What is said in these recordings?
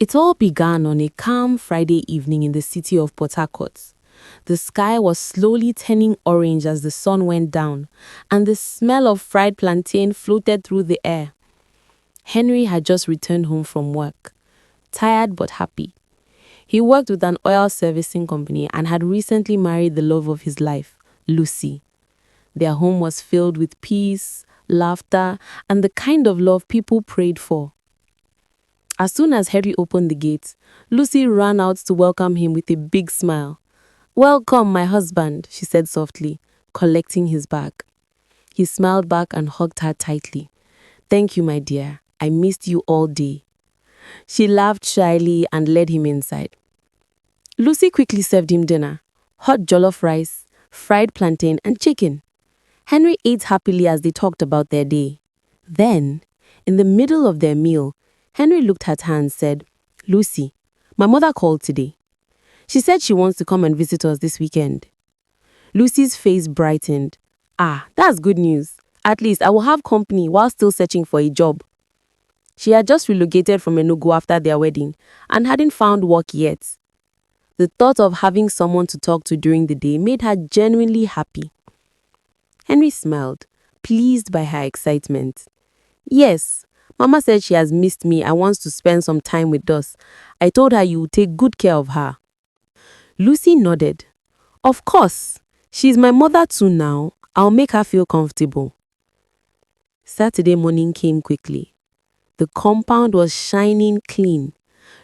It all began on a calm Friday evening in the city of Port Harcourt. The sky was slowly turning orange as the sun went down, and the smell of fried plantain floated through the air. Henry had just returned home from work, tired but happy. He worked with an oil servicing company and had recently married the love of his life, Lucy. Their home was filled with peace, laughter, and the kind of love people prayed for. As soon as Henry opened the gate, Lucy ran out to welcome him with a big smile. "Welcome, my husband," she said softly, collecting his bag. He smiled back and hugged her tightly. "Thank you, my dear. I missed you all day." She laughed shyly and led him inside. Lucy quickly served him dinner: hot jollof rice, fried plantain, and chicken. Henry ate happily as they talked about their day. Then, in the middle of their meal, Henry looked at her and said, "Lucy, my mother called today. She said she wants to come and visit us this weekend." Lucy's face brightened. "Ah, that's good news. At least I will have company while still searching for a job." She had just relocated from Enugu after their wedding and hadn't found work yet. The thought of having someone to talk to during the day made her genuinely happy. Henry smiled, pleased by her excitement. "Yes, Mama said she has missed me and wants to spend some time with us. I told her you would take good care of her." Lucy nodded. "Of course. She's my mother too now. I'll make her feel comfortable." Saturday morning came quickly. The compound was shining clean.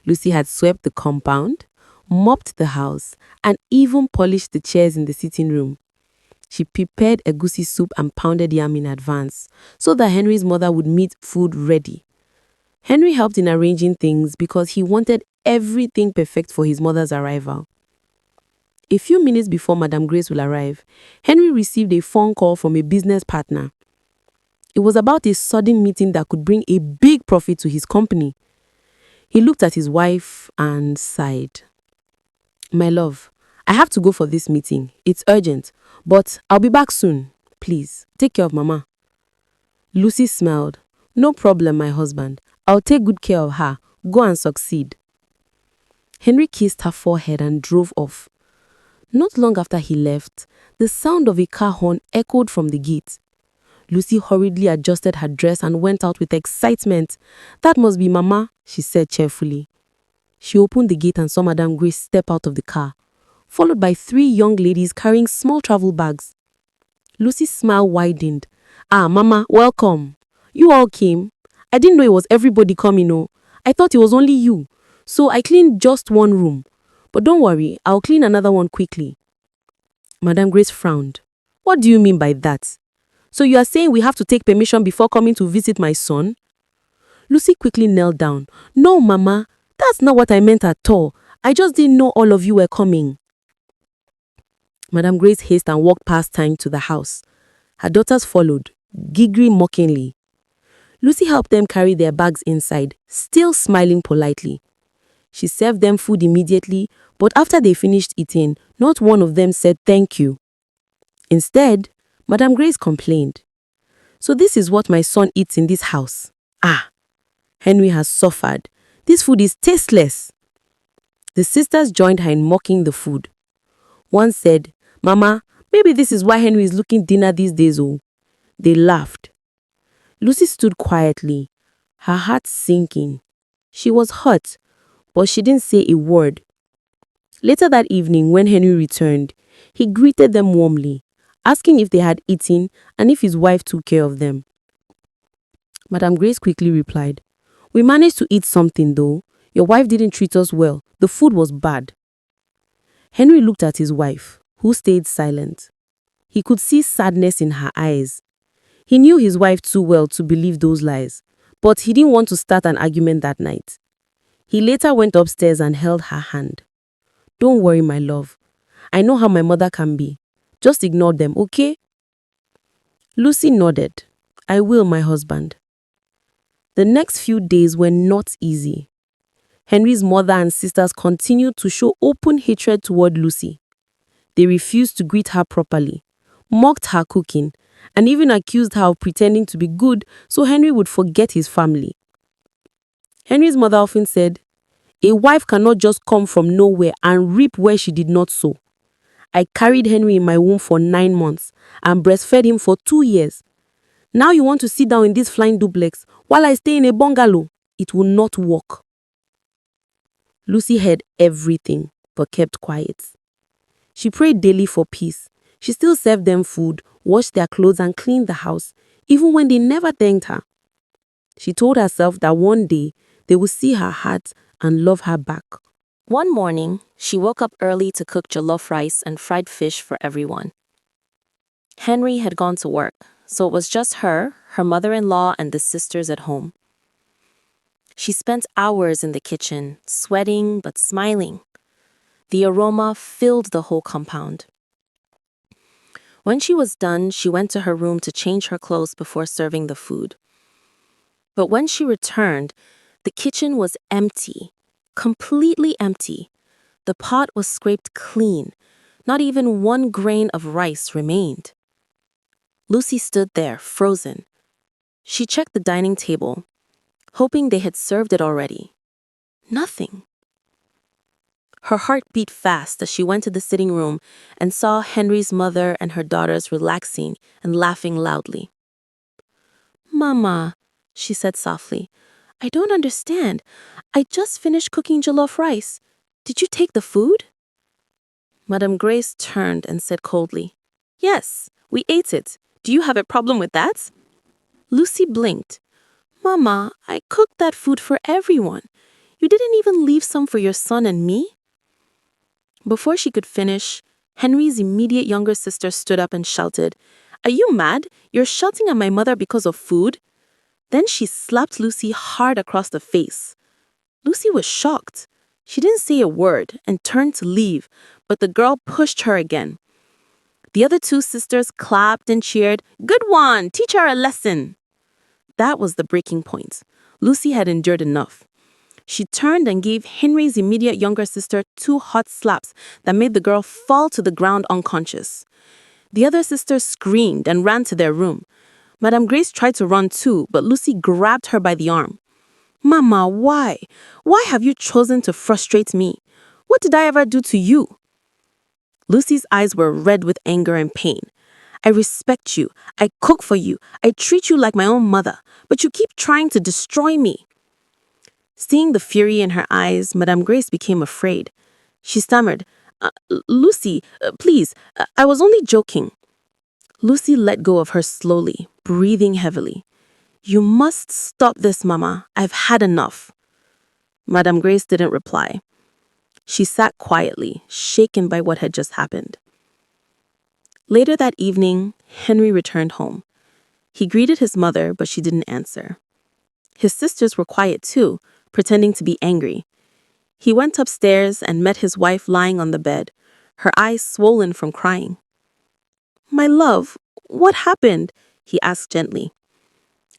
Lucy had swept the compound, mopped the house, and even polished the chairs in the sitting room. She prepared egusi soup and pounded yam in advance so that Henry's mother would meet food ready. Henry helped in arranging things because he wanted everything perfect for his mother's arrival. A few minutes before Madame Grace will arrive, Henry received a phone call from a business partner. It was about a sudden meeting that could bring a big profit to his company. He looked at his wife and sighed. "My love, I have to go for this meeting. It's urgent, but I'll be back soon. Please, take care of Mama." Lucy smiled. "No problem, my husband. I'll take good care of her. Go and succeed." Henry kissed her forehead and drove off. Not long after he left, the sound of a car horn echoed from the gate. Lucy hurriedly adjusted her dress and went out with excitement. "That must be Mama," she said cheerfully. She opened the gate and saw Madame Grace step out of the car, followed by 3 young ladies carrying small travel bags. Lucy's smile widened. "Ah, Mama, welcome. You all came? I didn't know it was everybody coming, oh. I thought it was only you. So I cleaned just one room. But don't worry, I'll clean another one quickly." Madame Grace frowned. "What do you mean by that? So you are saying we have to take permission before coming to visit my son?" Lucy quickly knelt down. "No, Mama, that's not what I meant at all. I just didn't know all of you were coming." Madame Grace hastily and walked past time to the house. Her daughters followed, giggling mockingly. Lucy helped them carry their bags inside, still smiling politely. She served them food immediately, but after they finished eating, not one of them said thank you. Instead, Madame Grace complained. "So this is what my son eats in this house? Ah, Henry has suffered. This food is tasteless." The sisters joined her in mocking the food. One said, "Mama, maybe this is why Henry is looking thinner these days, oh." They laughed. Lucy stood quietly, her heart sinking. She was hurt, but she didn't say a word. Later that evening, when Henry returned, he greeted them warmly, asking if they had eaten and if his wife took care of them. Madame Grace quickly replied, "We managed to eat something though. Your wife didn't treat us well. The food was bad." Henry looked at his wife, who stayed silent. He could see sadness in her eyes. He knew his wife too well to believe those lies, but he didn't want to start an argument that night. He later went upstairs and held her hand. "Don't worry, my love. I know how my mother can be. Just ignore them, okay?" Lucy nodded. "I will, my husband." The next few days were not easy. Henry's mother and sisters continued to show open hatred toward Lucy. They refused to greet her properly, mocked her cooking, and even accused her of pretending to be good so Henry would forget his family. Henry's mother often said, A wife cannot just come from nowhere and reap where she did not sow. I carried Henry in my womb for 9 months and breastfed him for 2 years. Now you want to sit down in this flying duplex while I stay in a bungalow? It will not work. Lucy heard everything but kept quiet. She prayed daily for peace. She still served them food, washed their clothes and cleaned the house, even when they never thanked her. She told herself that one day they would see her heart and love her back. One morning, she woke up early to cook jollof rice and fried fish for everyone. Henry had gone to work, so it was just her mother-in-law, and the sisters at home. She spent hours in the kitchen, sweating but smiling. The aroma filled the whole compound. When she was done, she went to her room to change her clothes before serving the food. But when she returned, the kitchen was empty, completely empty. The pot was scraped clean. Not even one grain of rice remained. Lucy stood there, frozen. She checked the dining table, hoping they had served it already. Nothing. Her heart beat fast as she went to the sitting room and saw Henry's mother and her daughters relaxing and laughing loudly. "Mama," she said softly, "I don't understand. I just finished cooking jollof rice. Did you take the food?" Madame Grace turned and said coldly, "Yes, we ate it. Do you have a problem with that?" Lucy blinked. "Mama, I cooked that food for everyone. You didn't even leave some for your son and me?" Before she could finish, Henry's immediate younger sister stood up and shouted, "Are you mad? You're shouting at my mother because of food?" Then she slapped Lucy hard across the face. Lucy was shocked. She didn't say a word and turned to leave, but the girl pushed her again. The other two sisters clapped and cheered, "Good one! Teach her a lesson!" That was the breaking point. Lucy had endured enough. She turned and gave Henry's immediate younger sister 2 hot slaps that made the girl fall to the ground unconscious. The other sisters screamed and ran to their room. Madame Grace tried to run too, but Lucy grabbed her by the arm. "Mama, why? Why have you chosen to frustrate me? What did I ever do to you?" Lucy's eyes were red with anger and pain. "I respect you. I cook for you. I treat you like my own mother, but you keep trying to destroy me." Seeing the fury in her eyes, Madame Grace became afraid. She stammered, "Lucy, please, I was only joking." Lucy let go of her slowly, breathing heavily. "You must stop this, Mama. I've had enough." Madame Grace didn't reply. She sat quietly, shaken by what had just happened. Later that evening, Henry returned home. He greeted his mother, but she didn't answer. His sisters were quiet too, pretending to be angry. He went upstairs and met his wife lying on the bed, her eyes swollen from crying. "My love, what happened?" he asked gently.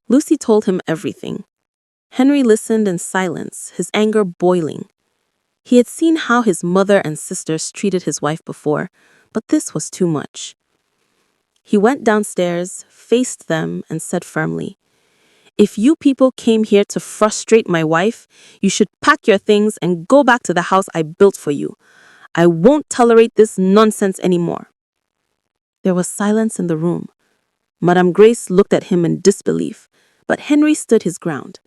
Lucy told him everything. Henry listened in silence, his anger boiling. He had seen how his mother and sisters treated his wife before, but this was too much. He went downstairs, faced them, and said firmly, "If you people came here to frustrate my wife, you should pack your things and go back to the house I built for you. I won't tolerate this nonsense anymore." There was silence in the room. Madame Grace looked at him in disbelief, but Henry stood his ground.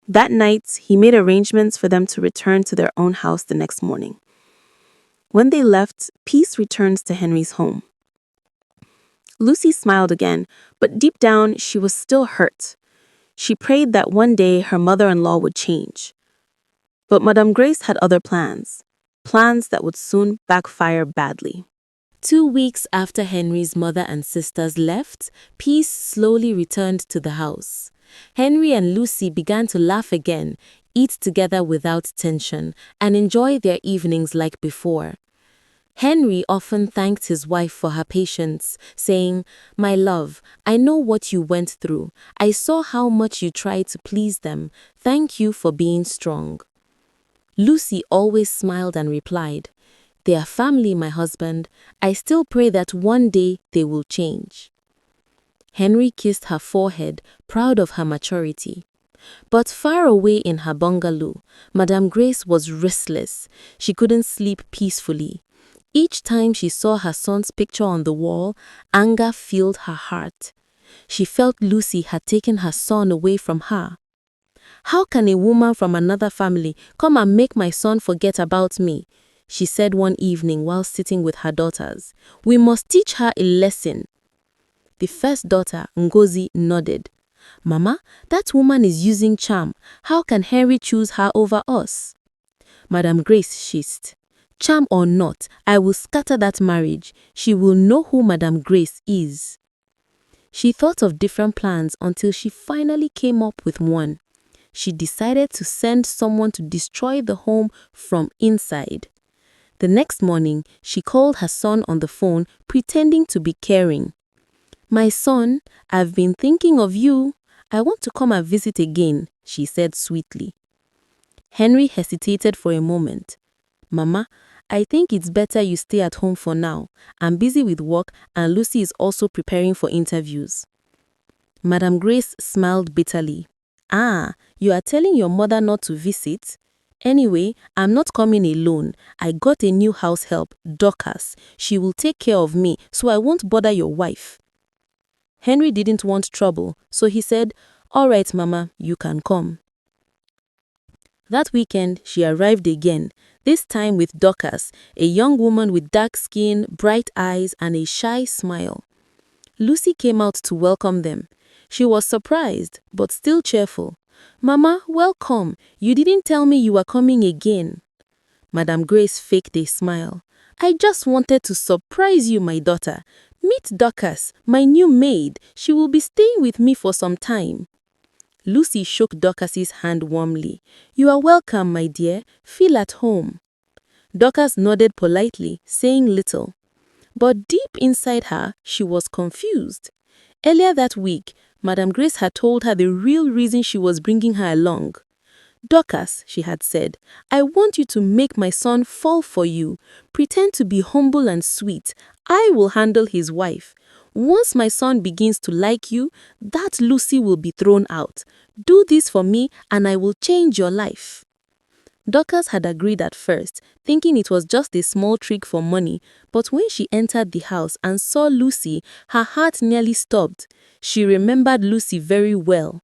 That night, he made arrangements for them to return to their own house the next morning. When they left, peace returned to Henry's home. Lucy smiled again, but deep down, she was still hurt. She prayed that one day her mother-in-law would change. But Madame Grace had other plans that would soon backfire badly. 2 weeks after Henry's mother and sisters left, peace slowly returned to the house. Henry and Lucy began to laugh again, eat together without tension, and enjoy their evenings like before. Henry often thanked his wife for her patience, saying, "My love, I know what you went through. I saw how much you tried to please them. Thank you for being strong." Lucy always smiled and replied, "They are family, my husband. I still pray that one day they will change." Henry kissed her forehead, proud of her maturity. But far away in her bungalow, Madame Grace was restless. She couldn't sleep peacefully. Each time she saw her son's picture on the wall, anger filled her heart. She felt Lucy had taken her son away from her. "How can a woman from another family come and make my son forget about me?" she said one evening while sitting with her daughters. "We must teach her a lesson." The first daughter, Ngozi, nodded. "Mama, that woman is using charm. How can Henry choose her over us?" Madame Grace hissed. "Charm or not, I will scatter that marriage. She will know who Madame Grace is." She thought of different plans until she finally came up with one. She decided to send someone to destroy the home from inside. The next morning, she called her son on the phone, pretending to be caring. "My son, I've been thinking of you. I want to come and visit again," she said sweetly. Henry hesitated for a moment. "Mama, I think it's better you stay at home for now. I'm busy with work and Lucy is also preparing for interviews." Madame Grace smiled bitterly. "Ah, you are telling your mother not to visit? Anyway, I'm not coming alone. I got a new house help, Dorcas. She will take care of me, so I won't bother your wife." Henry didn't want trouble, so he said, "All right, Mama, you can come." That weekend, she arrived again, this time with Dorcas, a young woman with dark skin, bright eyes, and a shy smile. Lucy came out to welcome them. She was surprised, but still cheerful. "Mama, welcome. You didn't tell me you were coming again." Madame Grace faked a smile. "I just wanted to surprise you, my daughter. Meet Dorcas, my new maid. She will be staying with me for some time." Lucy shook Dorcas's hand warmly. "You are welcome, my dear. Feel at home." Dorcas nodded politely, saying little. But deep inside her, she was confused. Earlier that week, Madame Grace had told her the real reason she was bringing her along. "Dorcas," she had said, "I want you to make my son fall for you. Pretend to be humble and sweet. I will handle his wife. Once my son begins to like you, that Lucy will be thrown out. Do this for me and I will change your life." Dorcas had agreed at first, thinking it was just a small trick for money, but when she entered the house and saw Lucy, her heart nearly stopped. She remembered Lucy very well.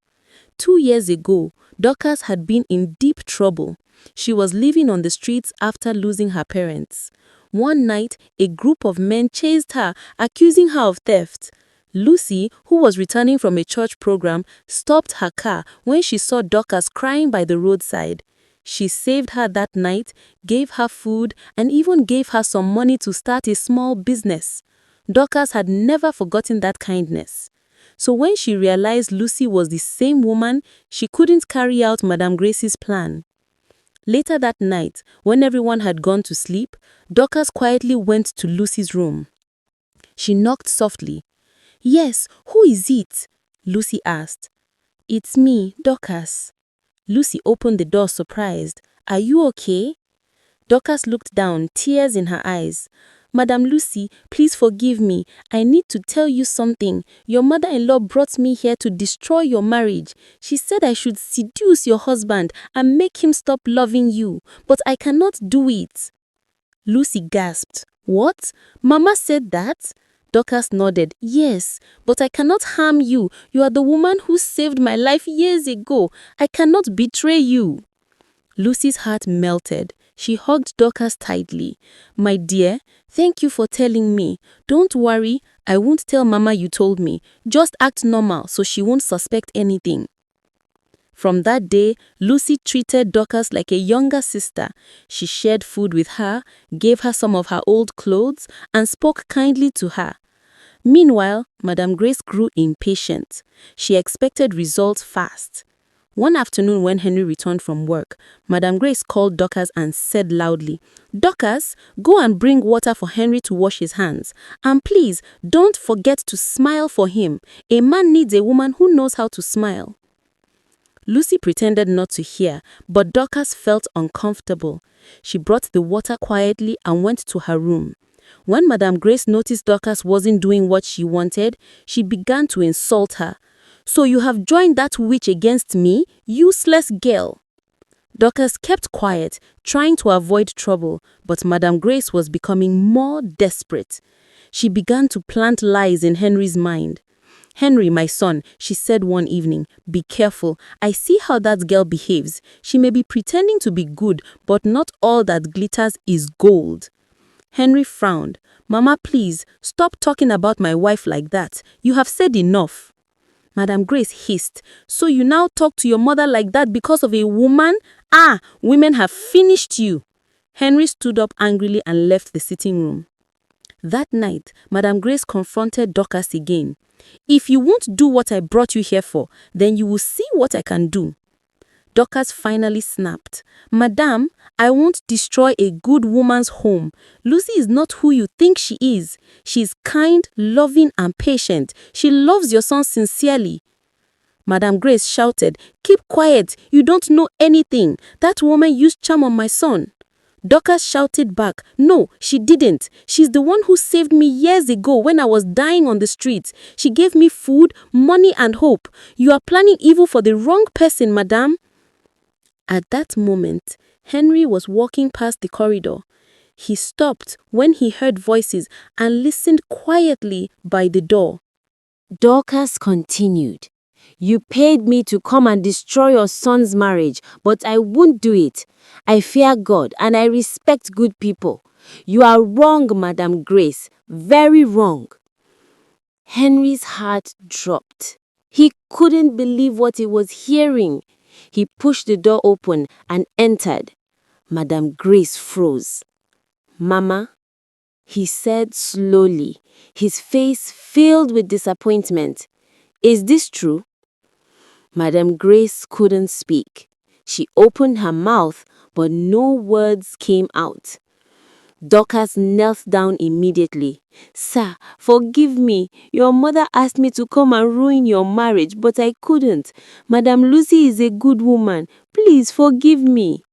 2 years ago, Dorcas had been in deep trouble. She was living on the streets after losing her parents. One night, a group of men chased her, accusing her of theft. Lucy, who was returning from a church program, stopped her car when she saw Dorcas crying by the roadside. She saved her that night, gave her food, and even gave her some money to start a small business. Dorcas had never forgotten that kindness. So when she realized Lucy was the same woman, she couldn't carry out Madame Grace's plan. Later that night, when everyone had gone to sleep, Dorcas quietly went to Lucy's room. She knocked softly. "Yes, who is it?" Lucy asked. "It's me, Dorcas." Lucy opened the door surprised. "Are you okay?" Dorcas looked down, tears in her eyes. "Madame Lucy, please forgive me. I need to tell you something. Your mother-in-law brought me here to destroy your marriage. She said I should seduce your husband and make him stop loving you, but I cannot do it." Lucy gasped. "What? Mama said that?" Dorcas nodded. "Yes, but I cannot harm you. You are the woman who saved my life years ago. I cannot betray you." Lucy's heart melted. She hugged Dorcas tightly. "My dear, thank you for telling me. Don't worry, I won't tell Mama you told me. Just act normal so she won't suspect anything." From that day, Lucy treated Dorcas like a younger sister. She shared food with her, gave her some of her old clothes, and spoke kindly to her. Meanwhile, Madame Grace grew impatient. She expected results fast. One afternoon when Henry returned from work, Madame Grace called Dorcas and said loudly, "Dorcas, go and bring water for Henry to wash his hands. And please, don't forget to smile for him. A man needs a woman who knows how to smile." Lucy pretended not to hear, but Dorcas felt uncomfortable. She brought the water quietly and went to her room. When Madame Grace noticed Dorcas wasn't doing what she wanted, she began to insult her. So you have joined that witch against me, useless girl. Dorcas kept quiet, trying to avoid trouble, but Madame Grace was becoming more desperate. She began to plant lies in Henry's mind. "Henry, my son," she said one evening, "be careful. I see how that girl behaves. She may be pretending to be good, but not all that glitters is gold." Henry frowned. "Mama, please, stop talking about my wife like that. You have said enough." Madame Grace hissed. "So you now talk to your mother like that because of a woman? Ah, women have finished you." Henry stood up angrily and left the sitting room. That night, Madame Grace confronted Dorcas again. "If you won't do what I brought you here for, then you will see what I can do." Dorcas finally snapped. "Madame, I won't destroy a good woman's home. Lucy is not who you think she is. She's kind, loving, and patient. She loves your son sincerely." Madame Grace shouted, "Keep quiet. You don't know anything. That woman used charm on my son." Dorcas shouted back, "No, she didn't. She's the one who saved me years ago when I was dying on the streets. She gave me food, money, and hope. You are planning evil for the wrong person, madame." At that moment, Henry was walking past the corridor. He stopped when he heard voices and listened quietly by the door. Dorcas continued, "You paid me to come and destroy your son's marriage, but I won't do it. I fear God and I respect good people. You are wrong, Madame Grace, very wrong." Henry's heart dropped. He couldn't believe what he was hearing. He pushed the door open and entered. Madame Grace froze. "Mama," he said slowly, his face filled with disappointment. "Is this true?" Madame Grace couldn't speak. She opened her mouth, but no words came out. Dorcas knelt down immediately. "Sir, forgive me. Your mother asked me to come and ruin your marriage, but I couldn't. Madame Lucy is a good woman. Please forgive me."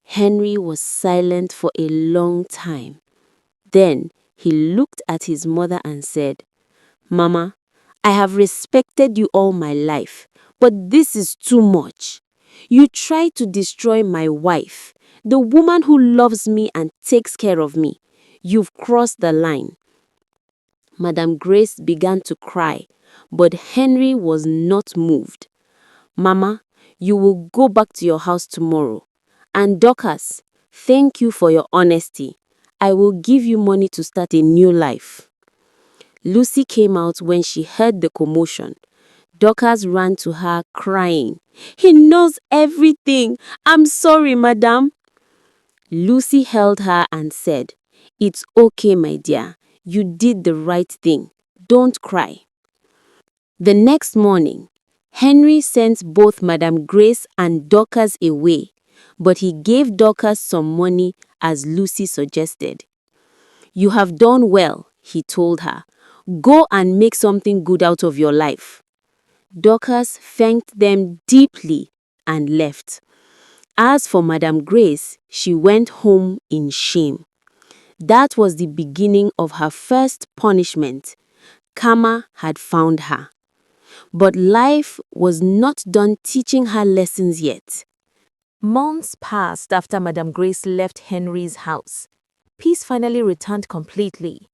Henry was silent for a long time. Then he looked at his mother and said, "Mama, I have respected you all my life, but this is too much. You tried to destroy my wife, the woman who loves me and takes care of me. You've crossed the line." Madame Grace began to cry, but Henry was not moved. "Mama, you will go back to your house tomorrow. And Dorcas, thank you for your honesty. I will give you money to start a new life." Lucy came out when she heard the commotion. Dorcas ran to her crying. "He knows everything. I'm sorry, madam." Lucy held her and said, "It's okay, my dear. You did the right thing. Don't cry." The next morning, Henry sent both Madame Grace and Dorcas away, but he gave Dorcas some money as Lucy suggested. "You have done well," he told her. "Go and make something good out of your life." Dorcas thanked them deeply and left. As for Madame Grace, she went home in shame. That was the beginning of her first punishment. Karma had found her. But life was not done teaching her lessons yet. Months passed after Madame Grace left Henry's house. Peace finally returned completely.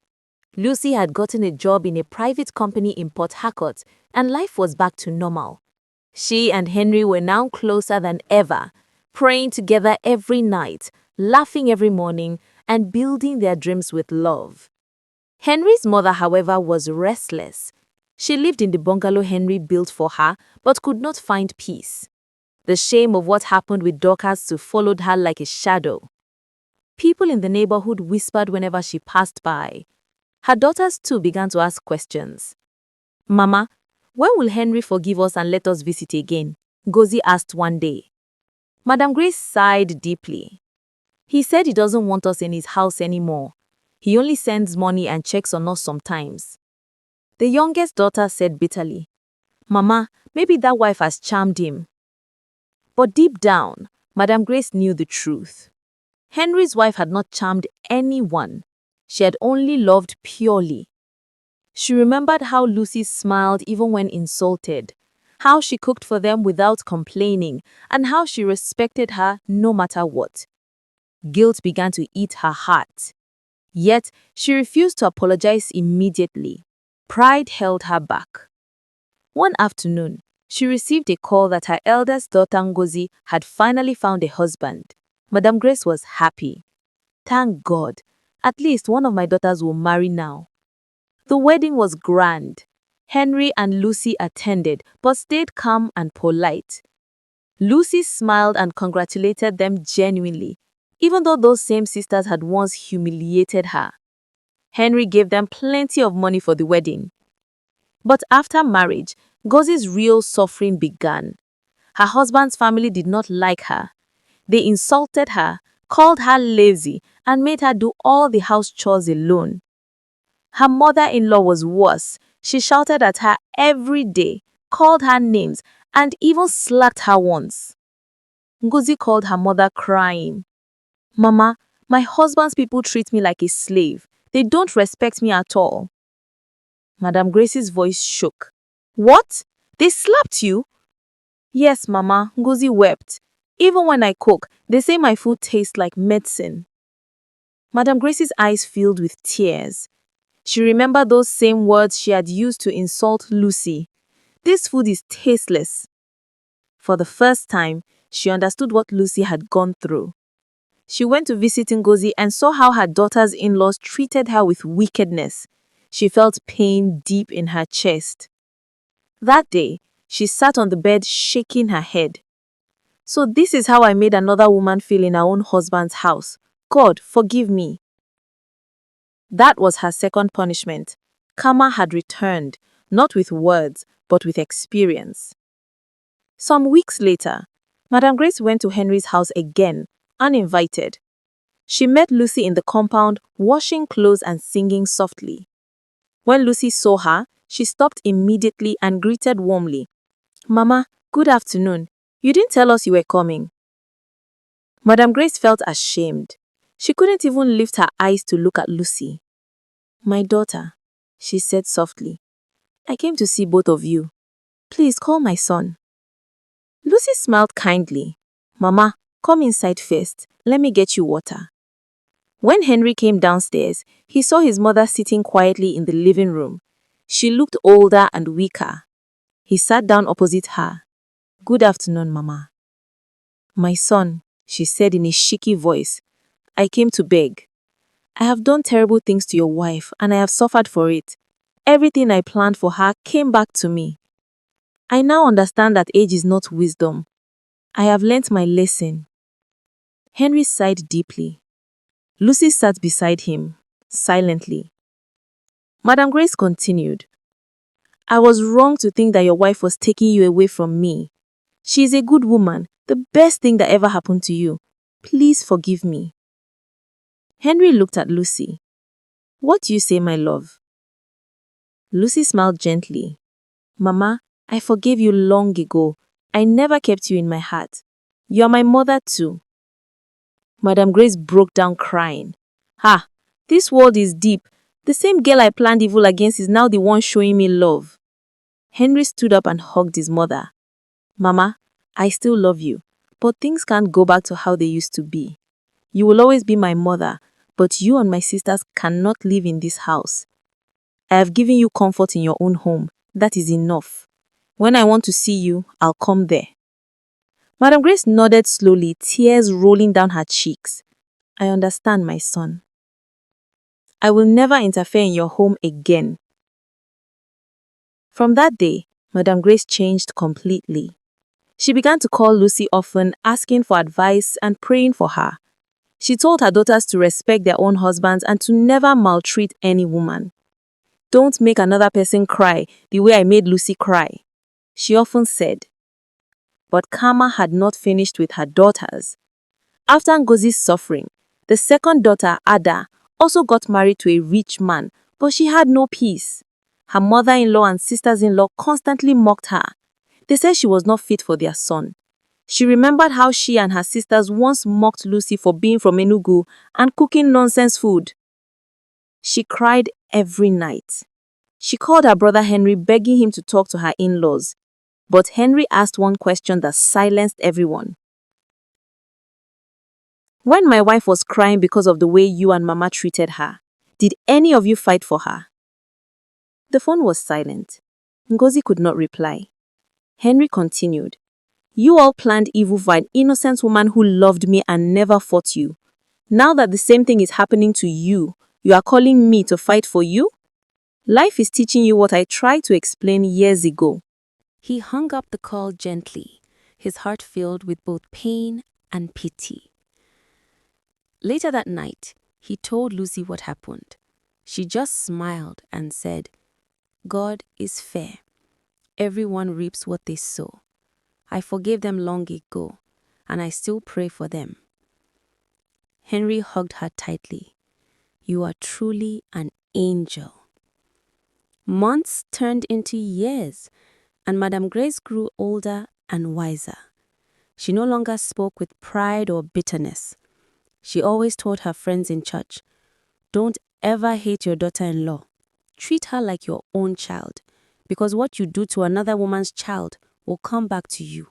Lucy had gotten a job in a private company in Port Harcourt, and life was back to normal. She and Henry were now closer than ever, praying together every night, laughing every morning, and building their dreams with love. Henry's mother, however, was restless. She lived in the bungalow Henry built for her, but could not find peace. The shame of what happened with Dorcas followed her like a shadow. People in the neighborhood whispered whenever she passed by. Her daughters too began to ask questions. "Mama, when will Henry forgive us and let us visit again?" Gozi asked one day. Madame Grace sighed deeply. "He said he doesn't want us in his house anymore. He only sends money and checks on us sometimes." The youngest daughter said bitterly, "Mama, maybe that wife has charmed him." But deep down, Madame Grace knew the truth. Henry's wife had not charmed anyone. She had only loved purely. She remembered how Lucy smiled even when insulted, how she cooked for them without complaining, and how she respected her no matter what. Guilt began to eat her heart. Yet, she refused to apologize immediately. Pride held her back. One afternoon, she received a call that her eldest daughter Ngozi had finally found a husband. Madame Grace was happy. Thank God, at least one of my daughters will marry now. The wedding was grand. Henry and Lucy attended, but stayed calm and polite. Lucy smiled and congratulated them genuinely, even though those same sisters had once humiliated her. Henry gave them plenty of money for the wedding. But after marriage, Ngozi's real suffering began. Her husband's family did not like her. They insulted her, called her lazy, and made her do all the house chores alone. Her mother-in-law was worse. She shouted at her every day, called her names, and even slapped her once. Ngozi called her mother crying. "Mama, my husband's people treat me like a slave. They don't respect me at all." Madame Grace's voice shook. "What? They slapped you?" "Yes, Mama," Ngozi wept. "Even when I cook, they say my food tastes like medicine." Madame Grace's eyes filled with tears. She remembered those same words she had used to insult Lucy. "This food is tasteless." For the first time, she understood what Lucy had gone through. She went to visit Ngozi and saw how her daughter's in-laws treated her with wickedness. She felt pain deep in her chest. That day, she sat on the bed shaking her head. "So this is how I made another woman feel in her own husband's house. God, forgive me." That was her second punishment. Karma had returned, not with words, but with experience. Some weeks later, Madame Grace went to Henry's house again, uninvited. She met Lucy in the compound, washing clothes and singing softly. When Lucy saw her, she stopped immediately and greeted warmly. "Mama, good afternoon. You didn't tell us you were coming." Madame Grace felt ashamed. She couldn't even lift her eyes to look at Lucy. "My daughter," she said softly, "I came to see both of you. Please call my son." Lucy smiled kindly. "Mama, come inside first. Let me get you water." When Henry came downstairs, he saw his mother sitting quietly in the living room. She looked older and weaker. He sat down opposite her. "Good afternoon, Mama." "My son," she said in a shaky voice, "I came to beg. I have done terrible things to your wife and I have suffered for it. Everything I planned for her came back to me. I now understand that age is not wisdom. I have learnt my lesson." Henry sighed deeply. Lucy sat beside him, silently. Madame Grace continued. "I was wrong to think that your wife was taking you away from me. She is a good woman, the best thing that ever happened to you. Please forgive me." Henry looked at Lucy. "What do you say, my love?" Lucy smiled gently. "Mama, I forgave you long ago. I never kept you in my heart. You are my mother too." Madame Grace broke down crying. "Ha! This world is deep. The same girl I planned evil against is now the one showing me love." Henry stood up and hugged his mother. "Mama, I still love you, but things can't go back to how they used to be. You will always be my mother, but you and my sisters cannot live in this house. I have given you comfort in your own home. That is enough. When I want to see you, I'll come there." Madame Grace nodded slowly, tears rolling down her cheeks. "I understand, my son. I will never interfere in your home again." From that day, Madame Grace changed completely. She began to call Lucy often, asking for advice and praying for her. She told her daughters to respect their own husbands and to never maltreat any woman. "Don't make another person cry the way I made Lucy cry," she often said. But karma had not finished with her daughters. After Ngozi's suffering, the second daughter, Ada, also got married to a rich man, but she had no peace. Her mother-in-law and sisters-in-law constantly mocked her. They said she was not fit for their son. She remembered how she and her sisters once mocked Lucy for being from Enugu and cooking nonsense food. She cried every night. She called her brother Henry, begging him to talk to her in-laws. But Henry asked one question that silenced everyone. When my wife was crying because of the way you and Mama treated her, did any of you fight for her? The phone was silent. Ngozi could not reply. Henry continued. You all planned evil for an innocent woman who loved me and never fought you. Now that the same thing is happening to you, you are calling me to fight for you? Life is teaching you what I tried to explain years ago. He hung up the call gently, his heart filled with both pain and pity. Later that night, he told Lucy what happened. She just smiled and said, God is fair. Everyone reaps what they sow. I forgave them long ago, and I still pray for them. Henry hugged her tightly. You are truly an angel. Months turned into years, and Madame Grace grew older and wiser. She no longer spoke with pride or bitterness. She always told her friends in church, don't ever hate your daughter-in-law. Treat her like your own child, because what you do to another woman's child will come back to you.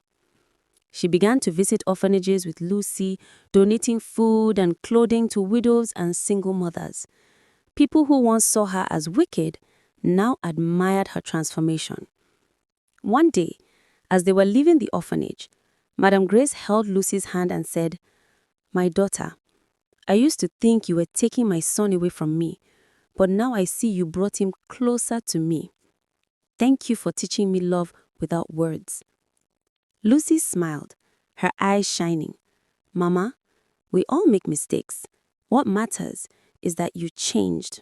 She began to visit orphanages with Lucy, donating food and clothing to widows and single mothers. People who once saw her as wicked now admired her transformation. One day, as they were leaving the orphanage, Madame Grace held Lucy's hand and said, My daughter, I used to think you were taking my son away from me, but now I see you brought him closer to me. Thank you for teaching me love without words. Lucy smiled, her eyes shining. Mama, we all make mistakes. What matters is that you changed.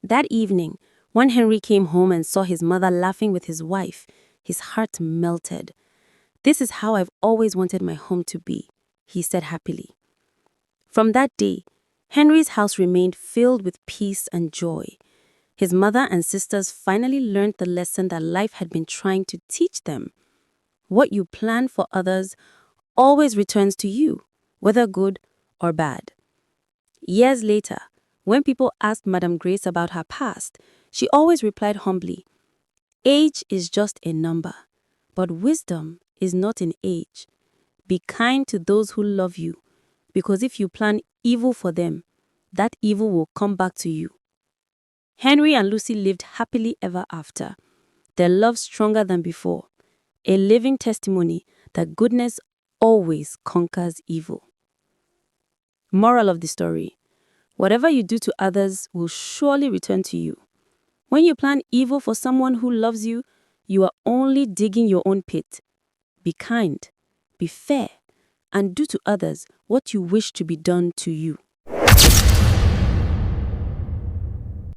That evening, when Henry came home and saw his mother laughing with his wife, his heart melted. This is how I've always wanted my home to be, he said happily. From that day, Henry's house remained filled with peace and joy. His mother and sisters finally learned the lesson that life had been trying to teach them. What you plan for others always returns to you, whether good or bad. Years later, when people asked Madame Grace about her past, she always replied humbly, Age is just a number, but wisdom is not in age. Be kind to those who love you, because if you plan evil for them, that evil will come back to you. Henry and Lucy lived happily ever after, their love stronger than before, a living testimony that goodness always conquers evil. Moral of the story: whatever you do to others will surely return to you. When you plan evil for someone who loves you, you are only digging your own pit. Be kind, be fair, and do to others what you wish to be done to you.